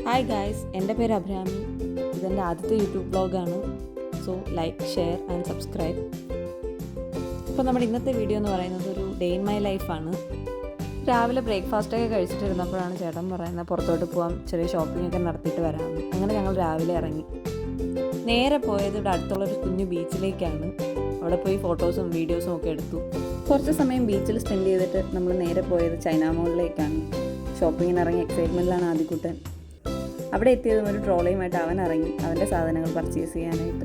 Hi guys, എൻ്റെ പേര് അഭിരാമി. ഇതെൻ്റെ ആദ്യത്തെ യൂട്യൂബ് വ്ളോഗാണ്. So like, share and subscribe. ഇപ്പോൾ നമ്മുടെ ഇന്നത്തെ വീഡിയോ എന്ന് പറയുന്നത് ഒരു ഡേ ഇൻ മൈ ലൈഫാണ്. രാവിലെ ബ്രേക്ക്ഫാസ്റ്റൊക്കെ കഴിച്ചിട്ടിരുന്നപ്പോഴാണ് ചേട്ടൻ പറയുന്നത് പുറത്തോട്ട് പോകാം, ചെറിയ ഷോപ്പിങ്ങൊക്കെ നടത്തിയിട്ട് വരാമെന്ന്. അങ്ങനെ ഞങ്ങൾ രാവിലെ ഇറങ്ങി. നേരെ പോയത് ഇവിടെ അടുത്തുള്ളൊരു കുഞ്ഞു ബീച്ചിലേക്കാണ്. അവിടെ പോയി ഫോട്ടോസും വീഡിയോസും ഒക്കെ എടുത്തു. കുറച്ച് സമയം ബീച്ചിൽ സ്പെൻഡ് ചെയ്തിട്ട് നമ്മൾ നേരെ പോയത് ചൈന മോളിലേക്കാണ്. ഷോപ്പിങ്ങിന് ഇറങ്ങിയ എക്സൈറ്റ്മെൻറ്റിലാണ് ആദ്യക്കുട്ടൻ. അവിടെ എത്തിയതും ഒരു ട്രോളിയുമായിട്ട് അവൻ ഇറങ്ങി അവൻ്റെ സാധനങ്ങൾ പർച്ചേസ് ചെയ്യാനായിട്ട്.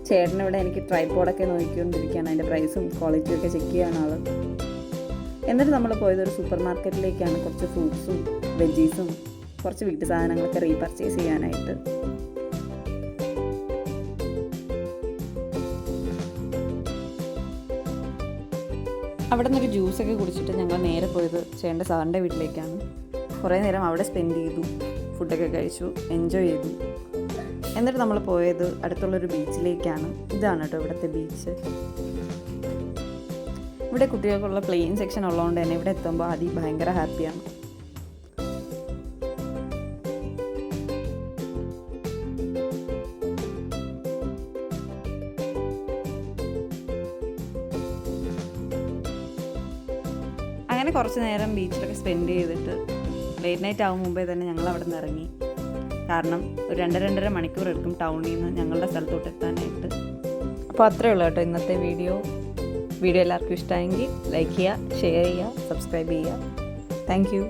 ചേട്ടനിവിടെ എനിക്ക് ട്രൈപോഡൊക്കെ നോക്കിക്കൊണ്ടിരിക്കുകയാണ്. അതിൻ്റെ പ്രൈസും ക്വാളിറ്റിയും ഒക്കെ ചെക്ക് ചെയ്യാണ് ആൾ. എന്നിട്ട് നമ്മൾ പോയത് ഒരു സൂപ്പർ മാർക്കറ്റിലേക്കാണ്. കുറച്ച് ഫ്രൂട്ട്സും വെജീസും കുറച്ച് വീട്ടു സാധനങ്ങളൊക്കെ റീപർച്ചേസ് ചെയ്യാനായിട്ട്. അവിടെ നിന്നൊരു ജ്യൂസൊക്കെ കുടിച്ചിട്ട് ഞങ്ങൾ നേരെ പോയത് ചേട്ടൻ്റെ സാറിൻ്റെ വീട്ടിലേക്കാണ്. കുറേ നേരം അവിടെ സ്പെൻഡ് ചെയ്തു, ഫുഡൊക്കെ കഴിച്ചു, എൻജോയ് ചെയ്തു. എന്നിട്ട് നമ്മൾ പോയത് അടുത്തുള്ളൊരു ബീച്ചിലേക്കാണ്. ഇതാണ് കേട്ടോ ഇവിടുത്തെ ബീച്ച്. ഇവിടെ കുട്ടികൾക്കുള്ള പ്ലേയിങ് സെക്ഷൻ ഉള്ളതുകൊണ്ട് തന്നെ ഇവിടെ എത്തുമ്പോൾ ആദ്യം ഭയങ്കര ഹാപ്പിയാണ്. അങ്ങനെ കുറച്ച് നേരം ബീച്ചിലൊക്കെ സ്പെൻഡ് ചെയ്തിട്ട് ലേറ്റ് നൈറ്റ് ആവും മുമ്പേ തന്നെ ഞങ്ങൾ അവിടെ നിന്ന് ഇറങ്ങി. കാരണം ഒരു 2-2.5 മണിക്കൂർ എടുക്കും ടൗണിൽ നിന്ന് ഞങ്ങളുടെ സ്ഥലത്തോട്ട് എത്താനായിട്ട്. അപ്പോൾ അത്രയേ ഉള്ളൂ കേട്ടോ ഇന്നത്തെ വീഡിയോ. എല്ലാവർക്കും ഇഷ്ടമായെങ്കിൽ ലൈക്ക് ചെയ്യുക, ഷെയർ ചെയ്യുക, സബ്സ്ക്രൈബ് ചെയ്യുക. Thank you.